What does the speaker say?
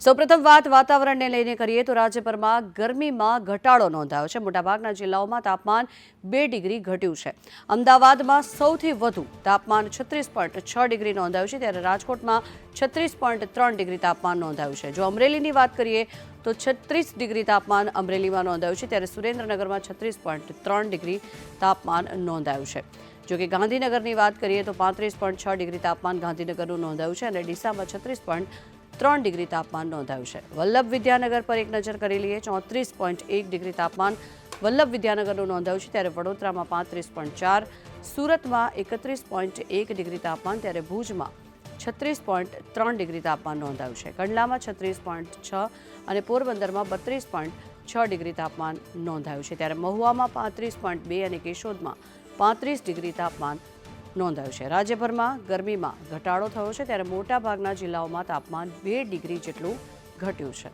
સૌપ્રથમ વાત વાતાવરણને લઈને કરીએ તો રાજ્યભરમાં ગરમીમાં ઘટાડો નોંધાયો છે। મોટાભાગના જિલ્લાઓમાં તાપમાન 2 ડિગ્રી ઘટ્યું છે। અમદાવાદમાં સૌથી વધુ તાપમાન 36.6 ડિગ્રી નોંધાયું છે, ત્યારે રાજકોટમાં 36.3 ડિગ્રી તાપમાન નોંધાયું છે। જો અમરેલીની વાત કરીએ તો 36 ડિગ્રી તાપમાન અમરેલીમાં નોંધાયું છે, ત્યારે સુરેન્દ્રનગરમાં 36.3 ડિગ્રી તાપમાન નોંધાયું છે। જો કે ગાંધીનગરની વાત કરીએ તો 35.6 ડિગ્રી તાપમાન ગાંધીનગરનું નોંધાયું છે અને ડીસામાં 36.3 ડિગ્રી તાપમાન નોંધાયું છે। વલ્લભ વિદ્યાનગર પર એક નજર કરી લઈએ। 34.1 ડિગ્રી તાપમાન વલ્લભ વિદ્યાનગરનું નોંધાયું છે, ત્યારે વડોદરામાં 35.4, સુરતમાં 31.1 ડિગ્રી તાપમાન, ત્યારે ભુજમાં 36.3 ડિગ્રી તાપમાન નોંધાયું છે। કંડલામાં 36.6 અને પોરબંદરમાં 32.6 ડિગ્રી તાપમાન નોંધાયું છે, ત્યારે મહુવામાં 35.2 અને કેશોદમાં 35 ડિગ્રી તાપમાન નોંધાયું છે। રાજ્યભરમાં ગરમીમાં ઘટાડો થયો છે, ત્યારે મોટાભાગના જિલ્લાઓમાં તાપમાન 2 ડિગ્રી જેટલું ઘટ્યું છે।